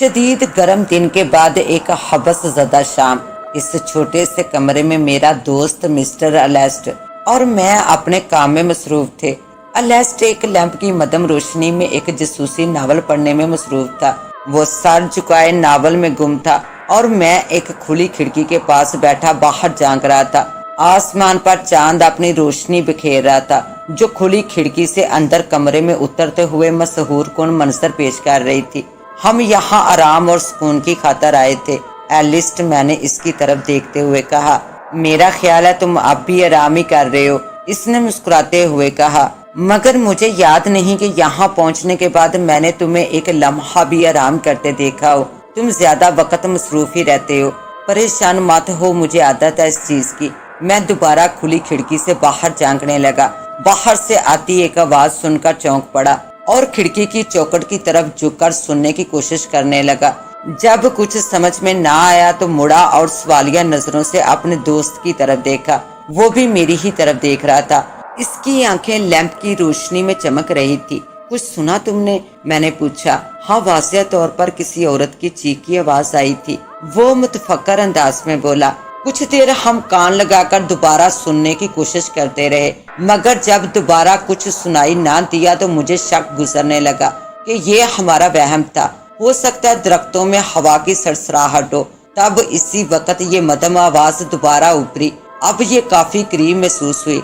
شدید گرم دن کے بعد ایک حبس زدہ شام، اس چھوٹے سے کمرے میں میرا دوست مسٹر الیسٹ اور میں اپنے کام میں مصروف تھے۔ الیسٹ ایک لیمپ کی مدھم روشنی میں ایک جاسوسی ناول پڑھنے میں مصروف تھا۔ وہ سر جھکائے ناول میں گم تھا اور میں ایک کھلی کھڑکی کے پاس بیٹھا باہر جھانک رہا تھا۔ آسمان پر چاند اپنی روشنی بکھیر رہا تھا جو کھلی کھڑکی سے اندر کمرے میں اترتے ہوئے مسحور کن منظر پیش کر رہی تھی۔ ہم یہاں آرام اور سکون کی خاطر آئے تھے، ایلسٹ، میں نے اس کی طرف دیکھتے ہوئے کہا۔ میرا خیال ہے تم اب بھی آرام ہی کر رہے ہو، اس نے مسکراتے ہوئے کہا، مگر مجھے یاد نہیں کہ یہاں پہنچنے کے بعد میں نے تمہیں ایک لمحہ بھی آرام کرتے دیکھا ہو۔ تم زیادہ وقت مصروف ہی رہتے ہو۔ پریشان مت ہو، مجھے عادت ہے اس چیز کی۔ میں دوبارہ کھلی کھڑکی سے باہر جھانکنے لگا۔ باہر سے آتی ایک آواز سن کر چونک پڑا اور کھڑکی کی چوکھٹ کی طرف جھک کر سننے کی کوشش کرنے لگا۔ جب کچھ سمجھ میں نہ آیا تو مڑا اور سوالیہ نظروں سے اپنے دوست کی طرف دیکھا۔ وہ بھی میری ہی طرف دیکھ رہا تھا۔ اس کی آنکھیں لیمپ کی روشنی میں چمک رہی تھی۔ کچھ سنا تم نے؟ میں نے پوچھا۔ ہاں، واضح طور پر کسی عورت کی چیخ کی آواز آئی تھی، وہ متفکر انداز میں بولا۔ کچھ دیر ہم کان لگا کر دوبارہ سننے کی کوشش کرتے رہے، مگر جب دوبارہ کچھ سنائی نہ دیا تو مجھے شک گزرنے لگا کہ یہ ہمارا وہم تھا۔ ہو سکتا ہے درختوں میں ہوا کی سرسراہٹ ہو۔ تب اسی وقت یہ مدھم آواز دوبارہ ابھری۔ اب یہ کافی قریب محسوس ہوئی۔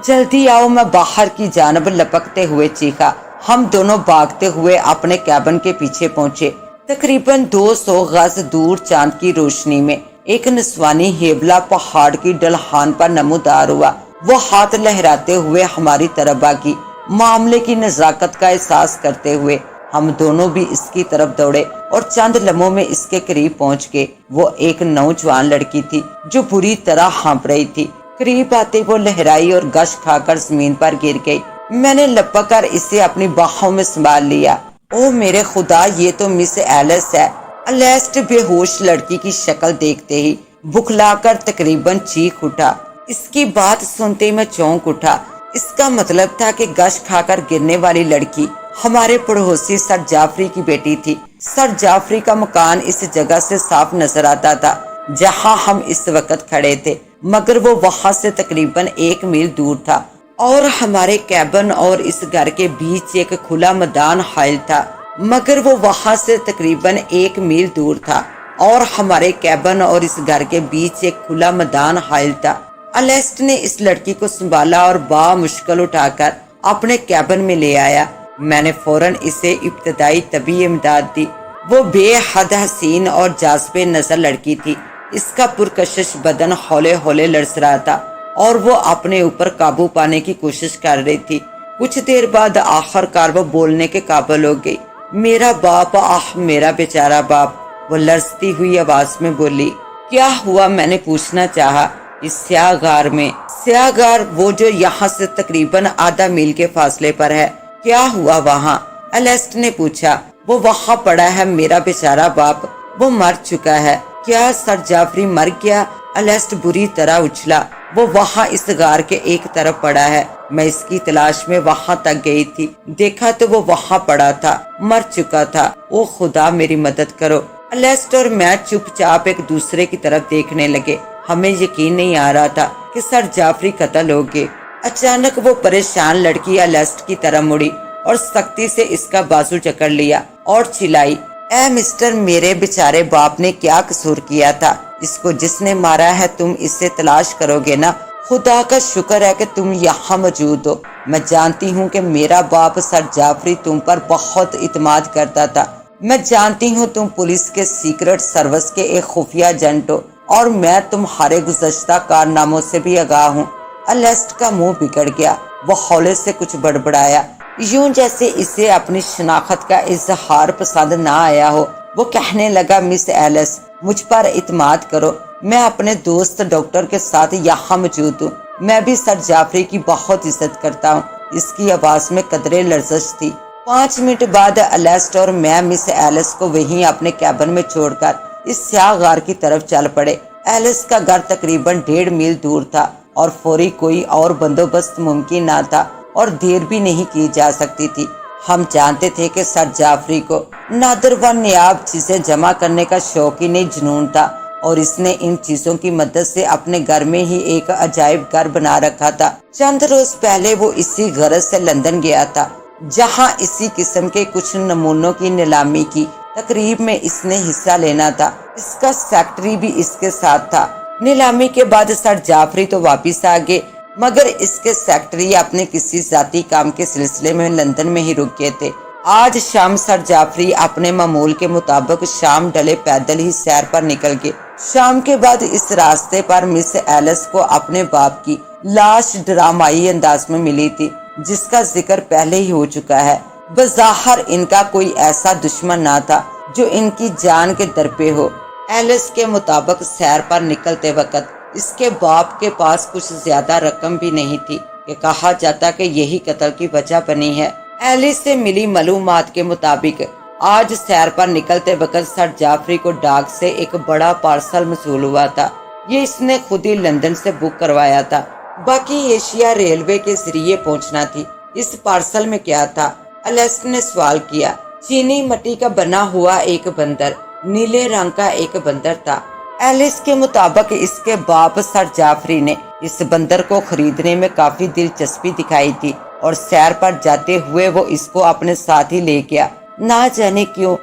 جلدی آؤ، میں باہر کی جانب لپکتے ہوئے چیخا۔ ہم دونوں بھاگتے ہوئے اپنے کیبن کے پیچھے پہنچے۔ تقریباً 200 گز دور چاند کی روشنی میں ایک نسوانی ہیبلا پہاڑ کی ڈھلان پر نمودار ہوا۔ وہ ہاتھ لہراتے ہوئے ہماری طرف آگی۔ معاملے کی نزاکت کا احساس کرتے ہوئے ہم دونوں بھی اس کی طرف دوڑے اور چند لمحوں میں اس کے قریب پہنچ گئے۔ وہ ایک نوجوان لڑکی تھی جو بری طرح ہانپ رہی تھی۔ قریب آتے وہ لہرائی اور گش کھا کر زمین پر گر گئی۔ میں نے لپک کر اسے اپنی باہوں میں سنبھال لیا۔ او میرے خدا، یہ تو مس ایلس ہے۔ الیسٹ بے ہوش لڑکی کی شکل دیکھتے ہی بکھلا کر تقریباً چیخ اٹھا۔ اس کی بات سنتے ہی میں چونک اٹھا۔ اس کا مطلب تھا کہ گش کھا کر گرنے والی لڑکی ہمارے پڑوسی سر جعفری کی بیٹی تھی۔ سر جعفری کا مکان اس جگہ سے صاف نظر آتا تھا جہاں ہم اس وقت کھڑے تھے، مگر وہ وہاں سے تقریباً 1 میل دور تھا، اور ہمارے کیبن اور اس گھر کے بیچ ایک کھلا میدان حائل تھا، مگر وہ وہاں سے تقریباً 1 میل دور تھا، اور ہمارے کیبن اور اس گھر کے بیچ ایک کھلا میدان حائل تھا۔ الیسٹ نے اس لڑکی کو سنبھالا اور بامشکل اٹھا کر اپنے کیبن میں لے آیا۔ میں نے فوراً اسے ابتدائی طبی امداد دی۔ وہ بے حد حسین اور جاذب نظر لڑکی تھی۔ اس کا پرکشش بدن ہولے ہولے لرز رہا تھا اور وہ اپنے اوپر قابو پانے کی کوشش کر رہی تھی۔ کچھ دیر بعد آخر کار وہ بولنے کے قابل ہو گئی۔ میرا باپ، آہ میرا بیچارہ باپ، وہ لرزتی ہوئی آواز میں بولی۔ کیا ہوا؟ میں نے پوچھنا چاہا۔ اس سیاہ غار میں۔ سیاہ غار، وہ جو یہاں سے تقریباً آدھا میل کے فاصلے پر ہے۔ کیا ہوا وہاں؟ الیسٹ نے پوچھا۔ وہ وہاں پڑا ہے میرا بیچارہ باپ، وہ مر چکا ہے۔ کیا سر جعفری مر گیا؟ الیسٹ بری طرح اچھلا۔ وہ وہاں اس غار کے ایک طرف پڑا ہے۔ میں اس کی تلاش میں وہاں تک گئی تھی، دیکھا تو وہ وہاں پڑا تھا، مر چکا تھا۔ او خدا، میری مدد کرو۔ الیسٹ اور میں چپ چاپ ایک دوسرے کی طرف دیکھنے لگے۔ ہمیں یقین نہیں آ رہا تھا کہ سر جعفری قتل ہو گئے۔ اچانک وہ پریشان لڑکی الیسٹ کی طرف مڑی اور سختی سے اس کا بازو جکڑ لیا اور چلائی، اے مسٹر، میرے بیچارے باپ نے کیا قصور کیا تھا؟ اس کو جس نے مارا ہے تم اسے تلاش کرو گے نا؟ خدا کا شکر ہے کہ تم یہاں موجود ہو۔ میں جانتی ہوں کہ میرا باپ سر جعفری تم پر بہت اعتماد کرتا تھا۔ میں جانتی ہوں تم پولیس کے سیکرٹ سروس کے ایک خفیہ ایجنٹ ہو، اور میں تمہارے گزشتہ کارناموں سے بھی آگاہ ہوں۔ الیسٹ کا منہ بگڑ گیا۔ وہ ہولے سے کچھ بڑبڑایا، یوں جیسے اسے اپنی شناخت کا اظہار پسند نہ آیا ہو۔ وہ کہنے لگا، مس ایلس، مجھ پر اعتماد کرو، میں اپنے دوست ڈاکٹر کے ساتھ یہاں موجود ہوں۔ میں بھی سر جعفری کی بہت عزت کرتا ہوں۔ اس کی آواز میں قدرے لرزش تھی۔ 5 منٹ بعد الیسٹ اور میں مس ایلس کو وہیں اپنے کیبن میں چھوڑ کر اس سیاہ غار کی طرف چل پڑے۔ ایلس کا گھر تقریباً 1.5 میل دور تھا اور فوری کوئی اور بندوبست ممکن نہ تھا اور دیر بھی نہیں کی جا سکتی تھی۔ ہم جانتے تھے کہ سر جعفری کو نادر و نیاب چیزیں جمع کرنے کا شوق ہی نہیں جنون تھا، اور اس نے ان چیزوں کی مدد سے اپنے گھر میں ہی ایک عجائب گھر بنا رکھا تھا۔ چند روز پہلے وہ اسی غرض سے لندن گیا تھا، جہاں اسی قسم کے کچھ نمونوں کی نیلامی کی تقریب میں اس نے حصہ لینا تھا۔ اس کا سیکرٹری بھی اس کے ساتھ تھا۔ نیلامی کے بعد سر جعفری تو واپس آ گئے، مگر اس کے سیکرٹری اپنے کسی ذاتی کام کے سلسلے میں لندن میں ہی رک گئے تھے۔ آج شام سر جعفری اپنے معمول کے مطابق شام ڈلے پیدل ہی سیر پر نکل گئے۔ شام کے بعد اس راستے پر مس ایلس کو اپنے باپ کی لاش ڈرامائی انداز میں ملی تھی، جس کا ذکر پہلے ہی ہو چکا ہے۔ بظاہر ان کا کوئی ایسا دشمن نہ تھا جو ان کی جان کے درپے ہو۔ ایلس کے مطابق سیر پر نکلتے وقت اس کے باپ کے پاس کچھ زیادہ رقم بھی نہیں تھی کہ کہا جاتا کہ یہی قتل کی وجہ بنی ہے۔ ایلس سے ملی معلومات کے مطابق آج سیر پر نکلتے وقت سر جعفری کو ڈاک سے ایک بڑا پارسل موصول ہوا تھا۔ یہ اس نے خود ہی لندن سے بک کروایا تھا، باقی ایشیا ریلوے کے ذریعے پہنچنا تھی۔ اس پارسل میں کیا تھا؟ الیسٹ نے سوال کیا۔ چینی مٹی کا بنا ہوا ایک بندر، نیلے رنگ کا ایک بندر تھا۔ ایلس کے مطابق اس کے باپ سر جعفری نے اس بندر کو خریدنے میں کافی دلچسپی دکھائی تھی، اور سیر پر جاتے ہوئے وہ اس کو اپنے ساتھ ہی لے گیا۔ نہ جانے کیوں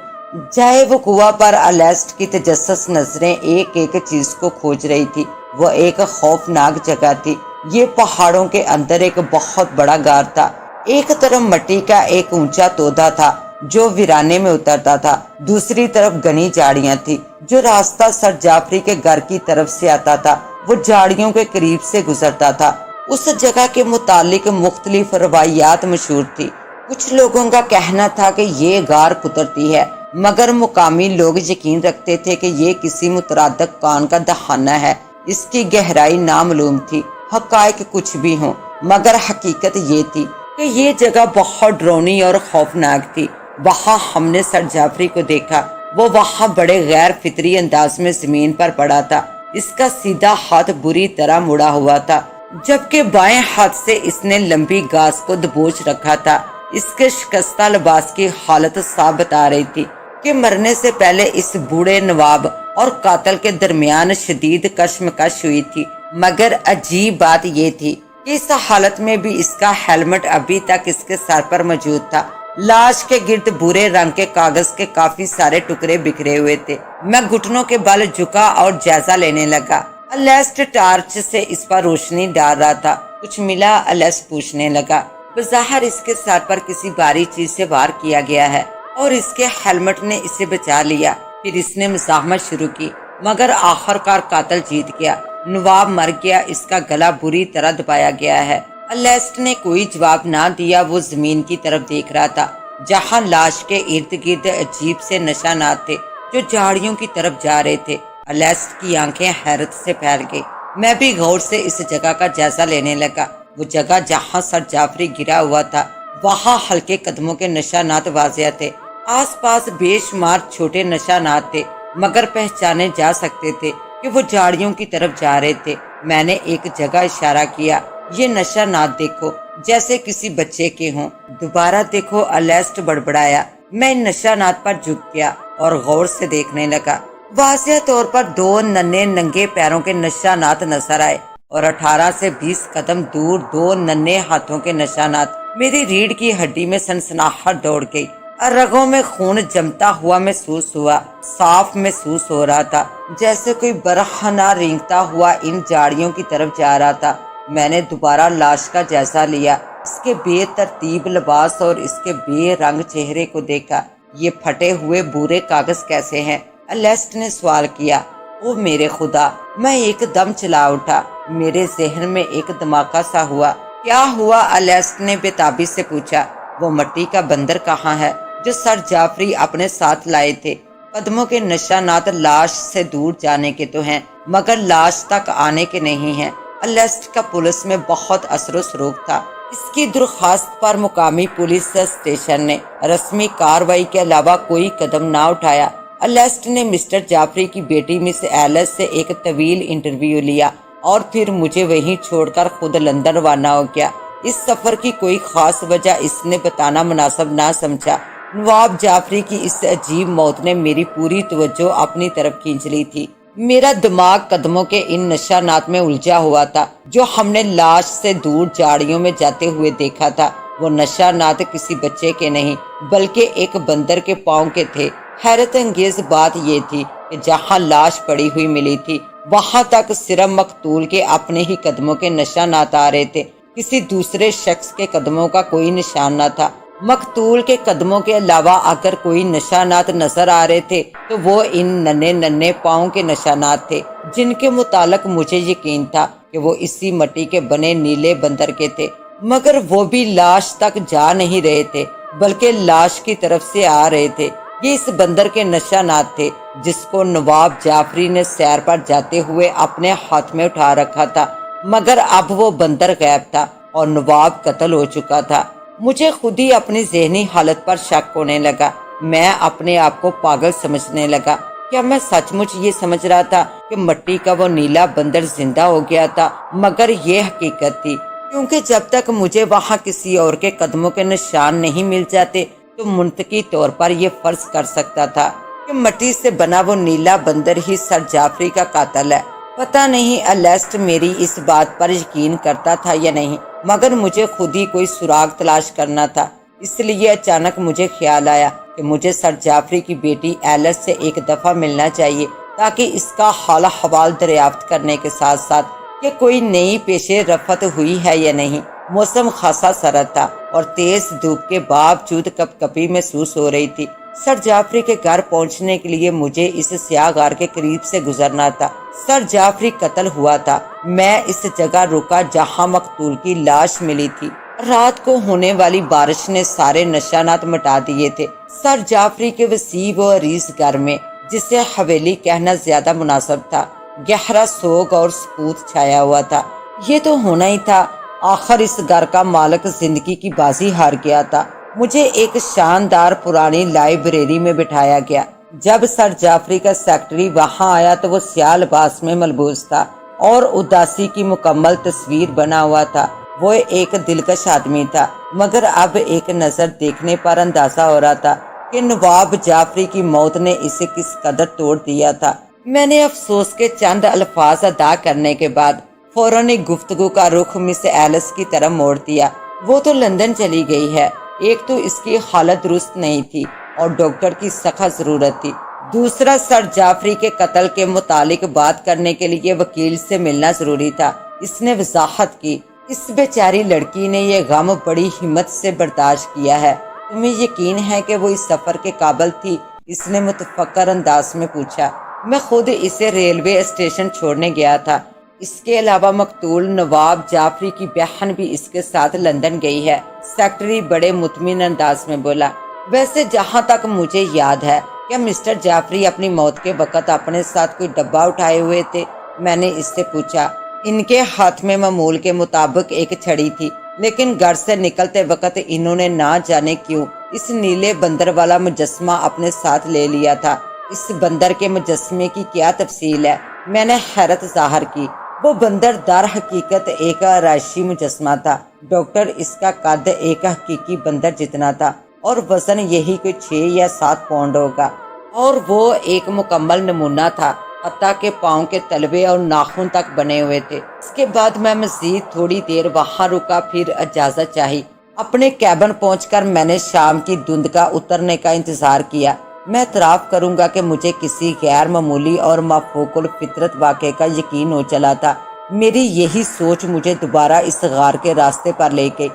جائے وہ کنواں پر الیسٹ کی تجسس نظریں ایک ایک چیز کو کھوج رہی تھی۔ وہ ایک خوفناک جگہ تھی۔ یہ پہاڑوں کے اندر ایک بہت بڑا غار تھا۔ ایک طرف مٹی کا ایک اونچا تودا تھا جو ویرانے میں اترتا تھا، دوسری طرف گھنی جھاڑیاں تھی۔ جو راستہ سر جعفری کے گھر کی طرف سے آتا تھا وہ جھاڑیوں کے قریب سے گزرتا تھا۔ اس جگہ کے متعلق مختلف روایات مشہور تھی۔ کچھ لوگوں کا کہنا تھا کہ یہ غار قدرتی ہے، مگر مقامی لوگ یقین رکھتے تھے کہ یہ کسی متعدد کان کا دہانہ ہے۔ اس کی گہرائی نامعلوم تھی۔ حقائق کچھ بھی ہوں، مگر حقیقت یہ تھی کہ یہ جگہ بہت ڈراؤنی اور خوفناک تھی۔ وہاں ہم نے سر جعفری کو دیکھا۔ وہ وہاں بڑے غیر فطری انداز میں زمین پر پڑا تھا۔ اس کا سیدھا ہاتھ بری طرح مڑا ہوا تھا، جبکہ بائیں ہاتھ سے اس نے لمبی گھاس کو دبوچ رکھا تھا۔ اس کے شکستہ لباس کی حالت صاف بتا رہی تھی کہ مرنے سے پہلے اس بوڑھے نواب اور قاتل کے درمیان شدید کشمکش ہوئی تھی۔ مگر عجیب بات یہ تھی کہ اس حالت میں بھی اس کا ہیلمٹ ابھی تک اس کے سر پر موجود تھا۔ لاش کے گرد بھورے رنگ کے کاغذ کے کافی سارے ٹکڑے بکھرے ہوئے تھے۔ میں گھٹنوں کے بل جھکا اور جائزہ لینے لگا۔ الیسٹ ٹارچ سے اس پر روشنی ڈال رہا تھا۔ کچھ ملا؟ الیسٹ پوچھنے لگا۔ بظاہر اس کے سر پر کسی بھاری چیز سے وار کیا گیا ہے اور اس کے ہیلمٹ نے اسے بچا لیا۔ پھر اس نے مزاحمت شروع کی، مگر آخر کار قاتل جیت گیا۔ نواب مر گیا، اس کا گلا بری طرح دبایا گیا ہے۔ الیسٹ نے کوئی جواب نہ دیا۔ وہ زمین کی طرف دیکھ رہا تھا جہاں لاش کے ارد گرد عجیب سے نشانات تھے جو جھاڑیوں کی طرف جا رہے تھے۔ الیسٹ کی آنکھیں حیرت سے پھیل گئی۔ میں بھی غور سے اس جگہ کا جائزہ لینے لگا۔ وہ جگہ جہاں سر جعفری گرا ہوا تھا، وہاں ہلکے قدموں کے نشانات واضح تھے۔ آس پاس بے شمار چھوٹے نشانات تھے، مگر پہچانے جا سکتے تھے کہ وہ جھاڑیوں کی طرف جا رہے تھے۔ میں نے ایک جگہ اشارہ کیا۔ یہ نشانات دیکھو، جیسے کسی بچے کے ہوں۔ دوبارہ دیکھو، الیسٹ بڑبڑایا۔ میں ان نشانات پر جھک گیا اور غور سے دیکھنے لگا۔ واضح طور پر دو ننھے ننگے پیروں کے نشانات نظر آئے اور 18 سے 20 قدم دور دو ننھے ہاتھوں کے نشانات۔ میری ریڑھ کی ہڈی میں سنسناہٹ دوڑ گئی اور رگوں میں خون جمتا ہوا محسوس ہوا۔ صاف محسوس ہو رہا تھا جیسے کوئی برہنہ رینگتا ہوا ان جھاڑیوں کی طرف جا رہا تھا۔ میں نے دوبارہ لاش کا جائزہ لیا، اس کے بے ترتیب لباس اور اس کے بے رنگ چہرے کو دیکھا۔ یہ پھٹے ہوئے بورے کاغذ کیسے ہیں؟ الیسٹ نے سوال کیا۔ او میرے خدا! میں ایک دم چلا اٹھا۔ میرے ذہن میں ایک دھماکہ سا ہوا۔ کیا ہوا؟ الیسٹ نے بےتابی سے پوچھا۔ وہ مٹی کا بندر کہاں ہے جو سر جعفری اپنے ساتھ لائے تھے؟ قدموں کے نشانات لاش سے دور جانے کے تو ہیں، مگر لاش تک آنے کے نہیں ہیں۔ الیسٹ کا پولیس میں بہت اثر و رسوخ تھا۔ اس کی درخواست پر مقامی پولیس اسٹیشن نے رسمی کارروائی کے علاوہ کوئی قدم نہ اٹھایا۔ الیسٹ نے مسٹر جعفری کی بیٹی مس ایلس سے ایک طویل انٹرویو لیا اور پھر مجھے وہیں چھوڑ کر خود لندن روانہ ہو گیا۔ اس سفر کی کوئی خاص وجہ اس نے بتانا مناسب نہ سمجھا۔ نواب جعفری کی اس عجیب موت نے میری پوری توجہ اپنی طرف کھینچ لی تھی۔ میرا دماغ قدموں کے ان نشانات میں الجھا ہوا تھا جو ہم نے لاش سے دور جھاڑیوں میں جاتے ہوئے دیکھا تھا۔ وہ نشانات کسی بچے کے نہیں بلکہ ایک بندر کے پاؤں کے تھے۔ حیرت انگیز بات یہ تھی کہ جہاں لاش پڑی ہوئی ملی تھی وہاں تک صرف مقتول کے اپنے ہی قدموں کے نشانات آ رہے تھے، کسی دوسرے شخص کے قدموں کا کوئی نشان نہ تھا۔ مقتول کے قدموں کے علاوہ اگر کوئی نشانات نظر آ رہے تھے تو وہ ان ننھے ننھے پاؤں کے نشانات تھے، جن کے متعلق مجھے یقین تھا کہ وہ اسی مٹی کے بنے نیلے بندر کے تھے، مگر وہ بھی لاش تک جا نہیں رہے تھے بلکہ لاش کی طرف سے آ رہے تھے۔ یہ اس بندر کے نشانات تھے جس کو نواب جعفری نے سیر پر جاتے ہوئے اپنے ہاتھ میں اٹھا رکھا تھا، مگر اب وہ بندر غائب تھا اور نواب قتل ہو چکا تھا۔ مجھے خود ہی اپنی ذہنی حالت پر شک ہونے لگا۔ میں اپنے آپ کو پاگل سمجھنے لگا۔ کیا میں سچ مچ یہ سمجھ رہا تھا کہ مٹی کا وہ نیلا بندر زندہ ہو گیا تھا؟ مگر یہ حقیقت تھی، کیونکہ جب تک مجھے وہاں کسی اور کے قدموں کے نشان نہیں مل جاتے تو منطقی طور پر یہ فرض کر سکتا تھا کہ مٹی سے بنا وہ نیلا بندر ہی سر جعفری کا قاتل ہے۔ پتہ نہیں الیسٹ میری اس بات پر یقین کرتا تھا یا نہیں، مگر مجھے خود ہی کوئی سراغ تلاش کرنا تھا۔ اس لیے اچانک مجھے خیال آیا کہ مجھے سر جعفری کی بیٹی ایلس سے ایک دفعہ ملنا چاہیے تاکہ اس کا حال احوال دریافت کرنے کے ساتھ ساتھ کہ کوئی نئی پیش رفت ہوئی ہے یا نہیں۔ موسم خاصا سرد تھا اور تیز دھوپ کے باوجود کپ کپی محسوس ہو رہی تھی۔ سر جعفری کے گھر پہنچنے کے لیے مجھے اس سیاہ غار کے قریب سے گزرنا تھا۔ سر جعفری قتل ہوا تھا۔ میں اس جگہ رکا جہاں مقتول کی لاش ملی تھی۔ رات کو ہونے والی بارش نے سارے نشانات مٹا دیے تھے۔ سر جعفری کے وسیع و عریض گھر میں، جسے حویلی کہنا زیادہ مناسب تھا، گہرا سوگ اور سکوت چھایا ہوا تھا۔ یہ تو ہونا ہی تھا، آخر اس گھر کا مالک زندگی کی بازی ہار گیا تھا۔ مجھے ایک شاندار پرانی لائبریری میں بٹھایا گیا۔ جب سر جعفری کا سیکرٹری وہاں آیا تو وہ سیاہ لباس میں ملبوس تھا اور اداسی کی مکمل تصویر بنا ہوا تھا۔ وہ ایک دلکش آدمی تھا، مگر اب ایک نظر دیکھنے پر اندازہ ہو رہا تھا کہ نواب جعفری کی موت نے اسے کس قدر توڑ دیا تھا۔ میں نے افسوس کے چند الفاظ ادا کرنے کے بعد فوراً گفتگو کا رخ مس ایلس کی طرف موڑ دیا۔ وہ تو لندن چلی گئی ہے۔ ایک تو اس کی حالت درست نہیں تھی اور ڈاکٹر کی سخت ضرورت تھی، دوسرا سر جعفری کے قتل کے متعلق بات کرنے کے لیے وکیل سے ملنا ضروری تھا۔ اس نے وضاحت کی، اس بیچاری لڑکی نے یہ غم بڑی ہمت سے برداشت کیا ہے۔ تمہیں یقین ہے کہ وہ اس سفر کے قابل تھی؟ اس نے متفکر انداز میں پوچھا۔ میں خود اسے ریلوے اسٹیشن چھوڑنے گیا تھا۔ اس کے علاوہ مقتول نواب جعفری کی بہن بھی اس کے ساتھ لندن گئی ہے، سیکرٹری بڑے مطمئن انداز میں بولا۔ ویسے جہاں تک مجھے یاد ہے، کیا مسٹر جعفری اپنی موت کے وقت اپنے ساتھ کوئی ڈبہ اٹھائے ہوئے تھے؟ میں نے اس سے پوچھا۔ ان کے ہاتھ میں معمول کے مطابق ایک چھڑی تھی، لیکن گھر سے نکلتے وقت انہوں نے نہ جانے کیوں اس نیلے بندر والا مجسمہ اپنے ساتھ لے لیا تھا۔ اس بندر کے مجسمے کی کیا تفصیل ہے؟ میں نے حیرت ظاہر کی۔ وہ بندر در حقیقت ایک آرائشی مجسمہ تھا ڈاکٹر۔ اس کا قد ایک حقیقی بندر جتنا تھا اور وزن یہی کوئی 6 یا 7 پاؤنڈ ہوگا، اور وہ ایک مکمل نمونہ تھا، حتیٰ کہ پاؤں کے تلوے اور ناخن تک بنے ہوئے تھے۔ اس کے بعد میں مزید تھوڑی دیر وہاں رکا، پھر اجازت چاہی۔ اپنے کیبن پہنچ کر میں نے شام کی دھند کا اترنے کا انتظار کیا۔ میں اعتراف کروں گا کہ مجھے کسی غیر معمولی اور مافوق الفطرت واقعے کا یقین ہو چلا تھا۔ میری یہی سوچ مجھے دوبارہ اس غار کے راستے پر لے گئی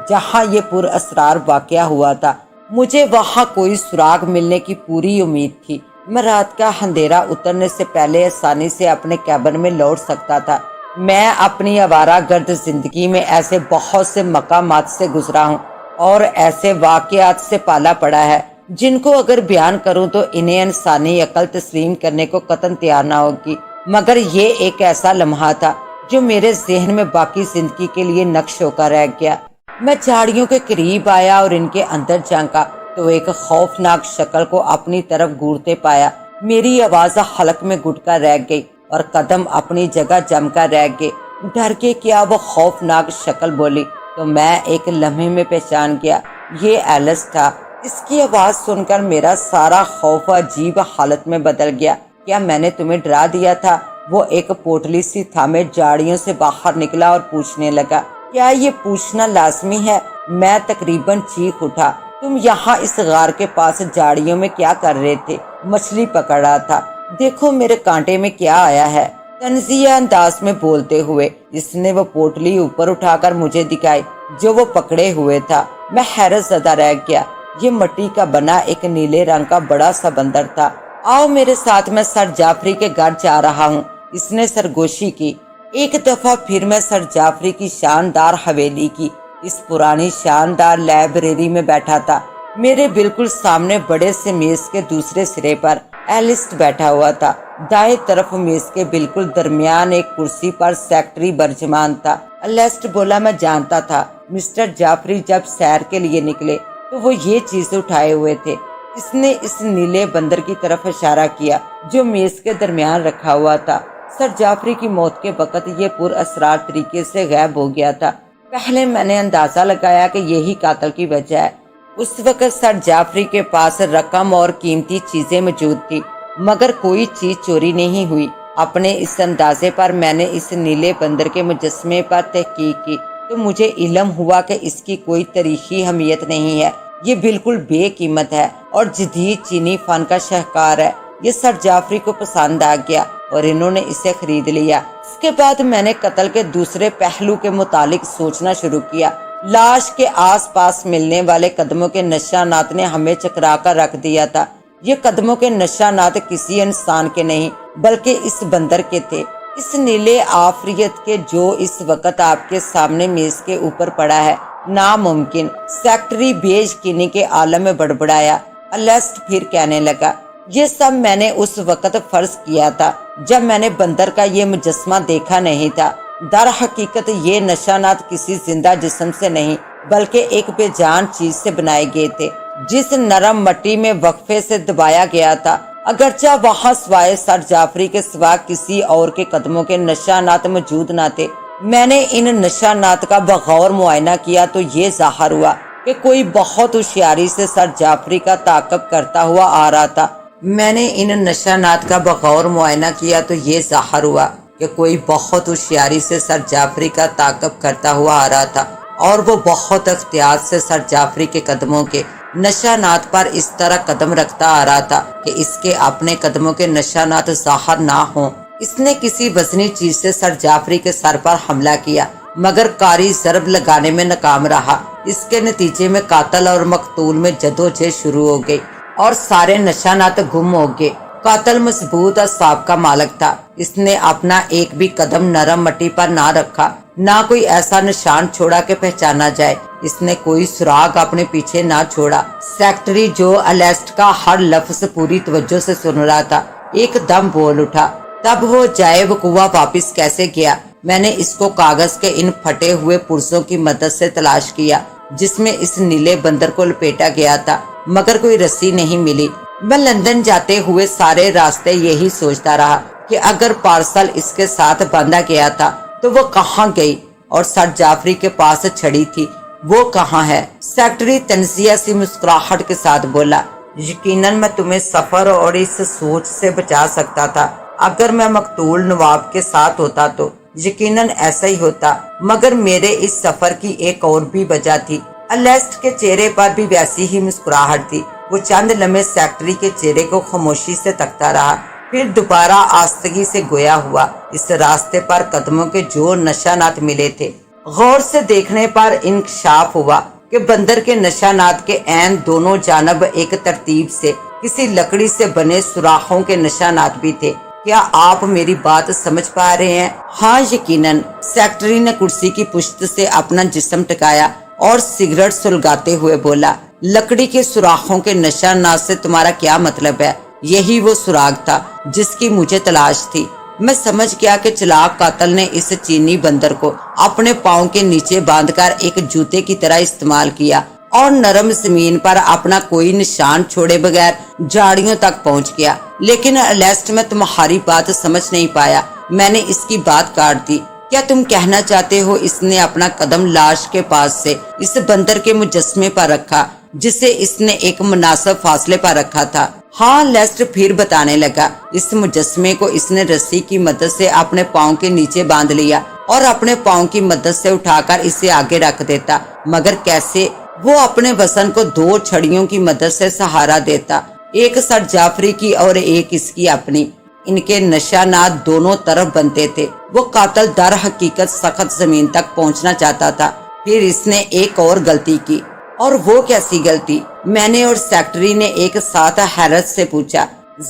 جہاں یہ پراسرار واقعہ ہوا تھا۔ مجھے وہاں کوئی سراغ ملنے کی پوری امید تھی۔ میں رات کا اندھیرا اترنے سے پہلے آسانی سے اپنے کیبن میں لوٹ سکتا تھا۔ میں اپنی آوارہ گرد زندگی میں ایسے بہت سے مقامات سے گزرا ہوں اور ایسے واقعات سے پالا پڑا ہے جن کو اگر بیان کروں تو انہیں انسانی عقل تسلیم کرنے کو قطعاً تیار نہ ہوگی، مگر یہ ایک ایسا لمحہ تھا جو میرے ذہن میں باقی زندگی کے لیے نقش ہو کر رہ گیا۔ میں جھاڑیوں کے قریب آیا اور ان کے اندر جھانکا تو ایک خوفناک شکل کو اپنی طرف گھورتے پایا۔ میری آواز حلق میں گھٹ کر رہ گئی اور قدم اپنی جگہ جم کر رہ گئے۔ ڈر کے کیا وہ خوفناک شکل بولی، تو میں ایک لمحے میں پہچان گیا یہ ایلس تھا۔ اس کی آواز سن کر میرا سارا خوف عجیب حالت میں بدل گیا۔ کیا میں نے تمہیں ڈرا دیا تھا؟ وہ ایک پوٹلی سی تھامے جاڑیوں سے باہر نکلا اور پوچھنے لگا۔ کیا یہ پوچھنا لازمی ہے؟ میں تقریباً چیخ اٹھا۔ تم یہاں اس غار کے پاس جاڑیوں میں کیا کر رہے تھے؟ مچھلی پکڑ رہا تھا۔ دیکھو میرے کانٹے میں کیا آیا ہے، طنزیہ انداز میں بولتے ہوئے اس نے وہ پوٹلی اوپر اٹھا کر مجھے دکھائی جو وہ پکڑے ہوئے تھا۔ میں حیرت زدہ رہ گیا۔ یہ مٹی کا بنا ایک نیلے رنگ کا بڑا سا بندر تھا۔ آؤ میرے ساتھ، میں سر جعفری کے گھر جا رہا ہوں، اس نے سرگوشی کی۔ ایک دفعہ پھر میں سر جعفری کی شاندار حویلی کی اس پرانی شاندار لائبریری میں بیٹھا تھا۔ میرے بالکل سامنے بڑے سے میز کے دوسرے سرے پر ایلسٹ بیٹھا ہوا تھا۔ دائیں طرف میز کے بالکل درمیان ایک کرسی پر سیکٹری برجمان تھا۔ ایلسٹ بولا، میں جانتا تھا مسٹر جعفری جب سیر کے لیے نکلے تو وہ یہ چیز اٹھائے ہوئے تھے۔ اس نے اس نیلے بندر کی طرف اشارہ کیا جو میز کے درمیان رکھا ہوا تھا۔ سر جعفری کی موت کے وقت یہ پراسرار طریقے سے غائب ہو گیا تھا۔ پہلے میں نے اندازہ لگایا کہ یہی قاتل کی وجہ ہے۔ اس وقت سر جعفری کے پاس رقم اور قیمتی چیزیں موجود تھی مگر کوئی چیز چوری نہیں ہوئی۔ اپنے اس اندازے پر میں نے اس نیلے بندر کے مجسمے پر تحقیق کی تو مجھے علم ہوا کہ اس کی کوئی تاریخی اہمیت نہیں ہے۔ یہ بالکل بے قیمت ہے اور جدید چینی فن کا شاہکار ہے۔ یہ سر جعفری کو پسند آ گیا اور انہوں نے اسے خرید لیا۔ اس کے بعد میں نے قتل کے دوسرے پہلو کے متعلق سوچنا شروع کیا۔ لاش کے آس پاس ملنے والے قدموں کے نشانات نے ہمیں چکرا کر رکھ دیا تھا۔ یہ قدموں کے نشانات کسی انسان کے نہیں بلکہ اس بندر کے تھے، اس نیلے آفریت کے جو اس وقت آپ کے سامنے میز کے اوپر پڑا ہے۔ ناممکن، سیکٹری بے یقینی کے عالم میں بڑبڑایا۔ ایلسٹ پھر کہنے لگا، یہ سب میں نے اس وقت فرض کیا تھا جب میں نے بندر کا یہ مجسمہ دیکھا نہیں تھا۔ در حقیقت یہ نشانات کسی زندہ جسم سے نہیں بلکہ ایک بے جان چیز سے بنائے گئے تھے جس نرم مٹی میں وقفے سے دبایا گیا تھا۔ اگرچہ وہاں سوائے سر جعفری کے سوا کسی اور کے قدموں کے نشانات موجود نہ تھے، میں نے ان نشانات کا بغور معائنہ کیا تو یہ ظاہر ہوا کہ کوئی بہت ہوشیاری سے سر جعفری کا تعاقب کرتا ہوا آ رہا تھا۔ میں نے ان نشانات کا بغور معائنہ کیا تو یہ ظاہر ہوا کہ کوئی بہت ہوشیاری سے سر جعفری کا تعاقب کرتا ہوا آ رہا تھا اور وہ بہت احتیاط سے سر جعفری کے قدموں کے نشانات پر اس طرح قدم رکھتا آ رہا تھا کہ اس کے اپنے قدموں کے نشانات ظاہر نہ ہوں۔ اس نے کسی وزنی چیز سے سر جعفری کے سر پر حملہ کیا مگر کاری ضرب لگانے میں ناکام رہا۔ اس کے نتیجے میں قاتل اور مقتول میں جدوجہد شروع ہو گئی اور سارے نشانات گم ہو گئے۔ قاتل مضبوط اعصاب کا مالک تھا۔ اس نے اپنا ایک بھی قدم نرم مٹی پر نہ رکھا، نہ کوئی ایسا نشان چھوڑا کہ پہچانا جائے۔ اس نے کوئی سراغ اپنے پیچھے نہ چھوڑا۔ سیکٹری جو ایلسٹ کا ہر لفظ پوری توجہ سے سن رہا تھا ایک دم بول اٹھا، تب وہ جائے وقوع واپس کیسے گیا؟ میں نے اس کو کاغذ کے ان پھٹے ہوئے پرزوں کی مدد سے تلاش کیا جس میں اس نیلے بندر کو لپیٹا گیا تھا مگر کوئی رسی نہیں ملی۔ میں لندن جاتے ہوئے سارے راستے یہی سوچتا رہا کہ اگر پارسل اس کے ساتھ باندھا گیا تھا تو وہ کہاں گئی، اور سر جعفری کے پاس چھڑی تھی، وہ کہاں ہے؟ سیکٹری تنزیہ سی مسکراہٹ کے ساتھ بولا، یقیناً میں تمہیں سفر اور اس سوچ سے بچا سکتا تھا۔ اگر میں مقتول نواب کے ساتھ ہوتا تو یقیناً ایسا ہی ہوتا، مگر میرے اس سفر کی ایک اور بھی وجہ تھی۔ ایلسٹ کے چہرے پر بھی ویسی ہی مسکراہٹ تھی۔ وہ چند لمحے سیکٹری کے چہرے کو خاموشی سے تکتا رہا، پھر دوبارہ آستگی سے گویا ہوا۔ اس راستے پر قدموں کے جو نشانات ملے تھے، غور سے دیکھنے پر انکشاف ہوا کہ بندر کے نشانات کے عین دونوں جانب ایک ترتیب سے کسی لکڑی سے بنے سوراخوں کے نشانات بھی تھے۔ کیا آپ میری بات سمجھ پا رہے ہیں؟ ہاں یقیناً، سیکٹری نے کرسی کی پشت سے اپنا جسم ٹکایا اور سگریٹ سلگاتے ہوئے بولا، لکڑی کے سوراخوں کے نشانات سے تمہارا کیا مطلب ہے؟ یہی وہ سراغ تھا جس کی مجھے تلاش تھی۔ میں سمجھ گیا کہ چلاک قاتل نے اس چینی بندر کو اپنے پاؤں کے نیچے باندھ کر ایک جوتے کی طرح استعمال کیا اور نرم زمین پر اپنا کوئی نشان چھوڑے بغیر جاڑیوں تک پہنچ گیا۔ لیکن ایلسٹ میں تمہاری بات سمجھ نہیں پایا۔ میں نے اس کی بات کاٹ دی۔ کیا تم کہنا چاہتے ہو اس نے اپنا قدم لاش کے پاس سے اس بندر کے مجسمے پر رکھا جسے اس نے ایک مناسب فاصلے پر رکھا تھا؟ ہاں، لیسٹر پھر بتانے لگا، اس مجسمے کو اس نے رسی کی مدد سے اپنے پاؤں کے نیچے باندھ لیا اور اپنے پاؤں کی مدد سے اٹھا کر اسے آگے رکھ دیتا۔ مگر کیسے؟ وہ اپنے وزن کو 2 چھڑیوں کی مدد سے سہارا دیتا، ایک سر جعفری کی اور ایک اس کی اپنی۔ ان کے نشانات دونوں طرف بنتے تھے۔ وہ قاتل در حقیقت سخت زمین تک پہنچنا چاہتا تھا۔ پھر اس نے ایک اور غلطی کی۔ اور وہ کیسی غلطی؟ میں نے اور سیکٹری نے ایک ساتھ حیرت سے پوچھا۔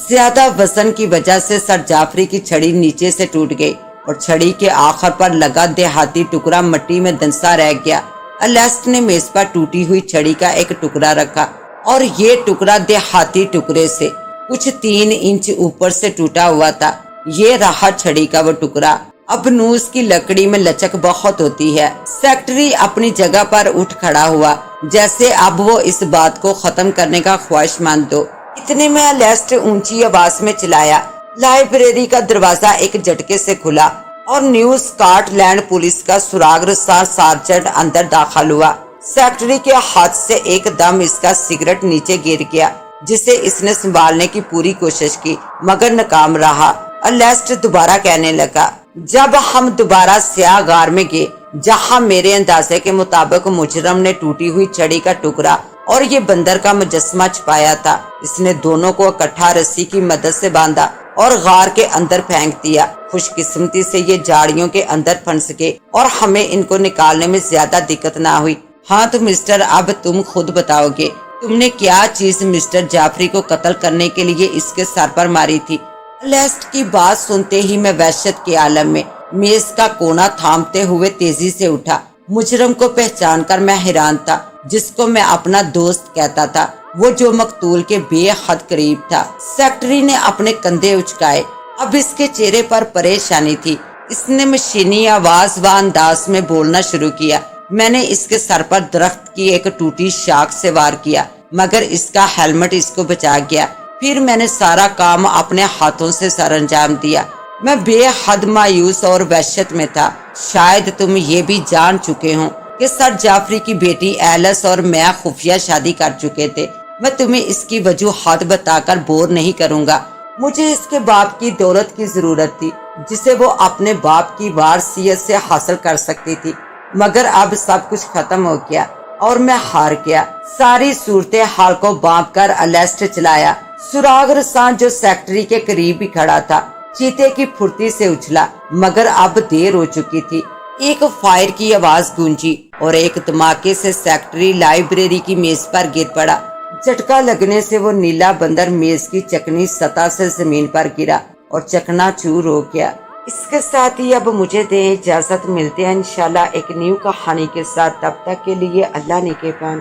زیادہ وزن کی وجہ سے سر جعفری کی چھڑی نیچے سے ٹوٹ گئی اور چھڑی کے آخر پر لگا دیہاتی ٹکڑا مٹی میں دنسا رہ گیا۔ الیسٹ نے میز پر ٹوٹی ہوئی چھڑی کا ایک ٹکڑا رکھا اور یہ ٹکڑا دیہاتی ٹکڑے سے کچھ 3 انچ اوپر سے ٹوٹا ہوا تھا۔ یہ رہا چھڑی کا وہ ٹکڑا۔ اب نوز کی لکڑی میں لچک بہت ہوتی ہے۔ سیکٹری اپنی جگہ پر اٹھ کھڑا ہوا جیسے اب وہ اس بات کو ختم کرنے کا خواہش مند ہو۔ اتنے میں الیسٹ اونچی آواز میں چلایا۔ لائبریری کا دروازہ ایک جھٹکے سے کھلا اور نیو اسکاٹ لینڈ پولیس کا سراغ رساں سارجنٹ اندر داخل ہوا۔ سیکٹری کے ہاتھ سے ایک دم اس کا سگریٹ نیچے گر گیا جسے اس نے سنبھالنے کی پوری کوشش کی مگر ناکام رہا۔ الیسٹ دوبارہ کہنے لگا، جب ہم دوبارہ سیاہ غار میں گئے جہاں میرے اندازے کے مطابق مجرم نے ٹوٹی ہوئی چھڑی کا ٹکڑا اور یہ بندر کا مجسمہ چھپایا تھا، اس نے دونوں کو اکٹھا رسی کی مدد سے باندھا اور غار کے اندر پھینک دیا۔ خوش قسمتی سے یہ جھاڑیوں کے اندر پھنس گئے اور ہمیں ان کو نکالنے میں زیادہ دقت نہ ہوئی۔ ہاں تو مسٹر، اب تم خود بتاؤ گے تم نے کیا چیز مسٹر جعفری کو قتل کرنے کے لیے اس کے سر پر ماری تھی؟ الیسٹ کی بات سنتے ہی میں وحشت کے عالم میں میز کا کونا تھامتے ہوئے تیزی سے اٹھا۔ مجرم کو پہچان کر میں حیران تھا، جس کو میں اپنا دوست کہتا تھا، وہ جو مقتول کے بے حد قریب تھا۔ سیکٹری نے اپنے کندھے اچکائے۔ اب اس کے چہرے پر پریشانی تھی۔ اس نے مشینی آواز و انداز میں بولنا شروع کیا۔ میں نے اس کے سر پر درخت کی ایک ٹوٹی شاخ سے وار کیا مگر اس کا ہیلمٹ اس کو بچا گیا۔ پھر میں نے سارا کام اپنے ہاتھوں سے سر انجام دیا۔ میں بے حد مایوس اور وحشت میں تھا۔ شاید تم یہ بھی جان چکے ہوں کہ سر جعفری کی بیٹی ایلس اور میں خفیہ شادی کر چکے تھے۔ میں تمہیں اس کی وجوہات بتا کر بور نہیں کروں گا۔ مجھے اس کے باپ کی دولت کی ضرورت تھی جسے وہ اپنے باپ کی وارثیت سے حاصل کر سکتی تھی، مگر اب سب کچھ ختم ہو گیا اور میں ہار گیا۔ ساری صورتحال کو بانپ کر الیسٹ چلایا۔ سراغ رساں جو سیکٹری کے قریب ہی کھڑا تھا چیتے کی پھرتی سے اچھلا مگر اب دیر ہو چکی تھی۔ ایک فائر کی آواز گونجی اور ایک دھماکے سے سیکٹری لائبریری کی میز پر گر پڑا۔ جھٹکا لگنے سے وہ نیلا بندر میز کی چکنی سطح سے زمین پر گرا اور چکنا چور ہو گیا۔ اس کے ساتھ ہی اب مجھے دیں اجازت، ملتے ہیں انشاءاللہ ایک نیو کہانی کے ساتھ، تب تک کے لیے اللہ نگہبان۔